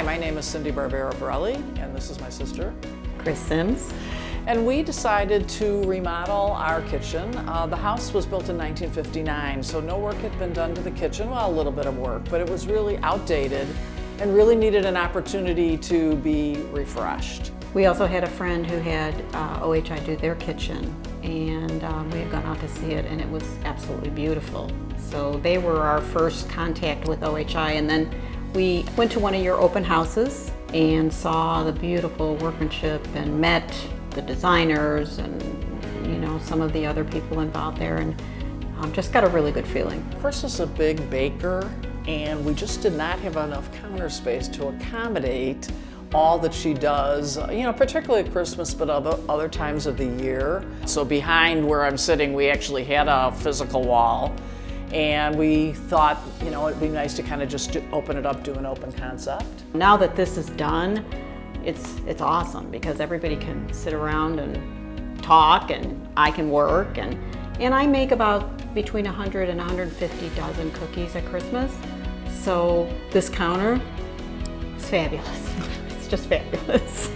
Hi, my name is Cindy Barbera-Borelli, and this is my sister. Chris Sims. And we decided to remodel our kitchen. The house was built in 1959, so no work had been done to the kitchen. Well, a little bit of work, but it was really outdated and really needed an opportunity to be refreshed. We also had a friend who had OHI do their kitchen, and we had gone out to see it, and it was absolutely beautiful. So they were our first contact with OHI, and then we went to one of your open houses and saw the beautiful workmanship and met the designers and some of the other people involved there, and just got a really good feeling. Chris is a big baker, and we just did not have enough counter space to accommodate all that she does, particularly at Christmas, but other times of the year. So behind where I'm sitting, we actually had a physical wall, and we thought, it'd be nice to kind of just open it up, do an open concept. Now that this is done, it's awesome because everybody can sit around and talk, and I can work, and I make about between 100 and 150 dozen cookies at Christmas. So this counter is fabulous. It's just fabulous.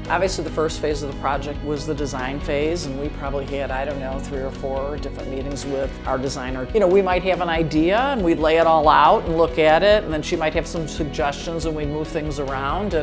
Obviously, the first phase of the project was the design phase, and we probably had, 3 or 4 different meetings with our designer. We might have an idea, and we'd lay it all out and look at it, and then she might have some suggestions, and we'd move things around.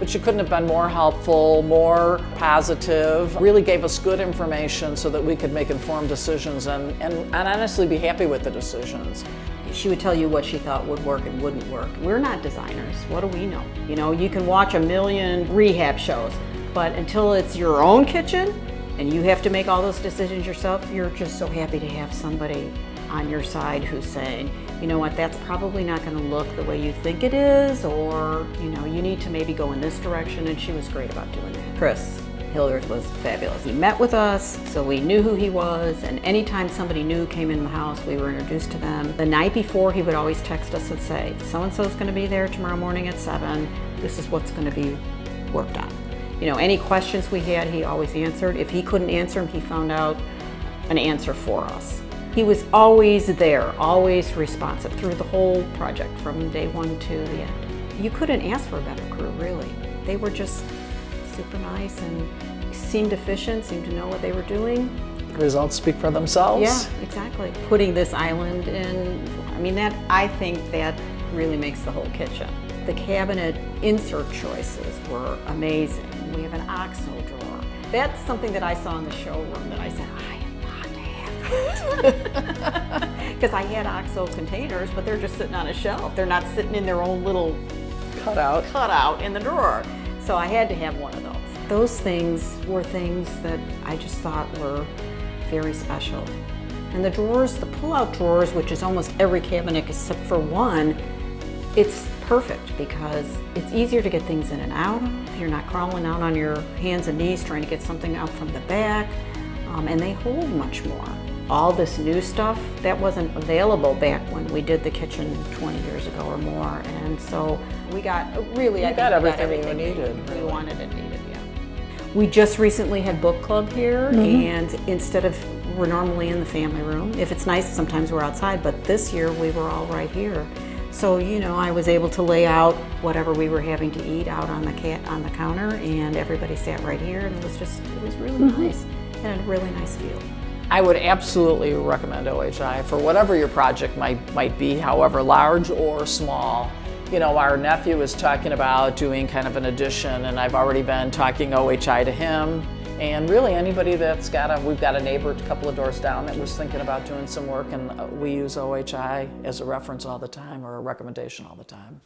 But she couldn't have been more helpful, more positive, really gave us good information so that we could make informed decisions and honestly be happy with the decisions. She would tell you what she thought would work and wouldn't work. We're not designers. What do we know? You can watch a million rehab shows, but until it's your own kitchen and you have to make all those decisions yourself, you're just so happy to have somebody on your side who's saying, you know what, that's probably not going to look the way you think it is, or you need to maybe go in this direction, and she was great about doing that. Chris Hilliard was fabulous. He met with us, so we knew who he was, and anytime somebody new came in the house, we were introduced to them. The night before, he would always text us and say, so-and-so's going to be there tomorrow morning at 7. This is what's going to be worked on. Any questions we had, he always answered. If he couldn't answer them, he found out an answer for us. He was always there, always responsive through the whole project from day one to the end. You couldn't ask for a better crew, really. They were just super nice and seemed efficient, seemed to know what they were doing. The results speak for themselves. Yeah, exactly. Putting this island in, I think that really makes the whole kitchen. The cabinet insert choices were amazing. We have an OXO drawer. That's something that I saw in the showroom that I said, I have got to have it. Because I had OXO containers, but they're just sitting on a shelf. They're not sitting in their own little cutout in the drawer. So I had to have one of those. Those things were things that I just thought were very special. And the drawers, the pull-out drawers, which is almost every cabinet except for one, it's perfect because it's easier to get things in and out. You're not crawling out on your hands and knees trying to get something out from the back, and they hold much more. All this new stuff, that wasn't available back when we did the kitchen 20 years ago or more, and so we got everything we needed. We wanted and needed, yeah. We just recently had book club here, and instead of, we're normally in the family room. If it's nice, sometimes we're outside, but this year we were all right here. So, I was able to lay out whatever we were having to eat out on the counter, and everybody sat right here, and it was really nice, and a really nice feel. I would absolutely recommend OHI for whatever your project might be, however large or small. Our nephew is talking about doing kind of an addition, and I've already been talking OHI to him. And really anybody that's we've got a neighbor a couple of doors down that was thinking about doing some work, and we use OHI as a reference all the time, or a recommendation all the time.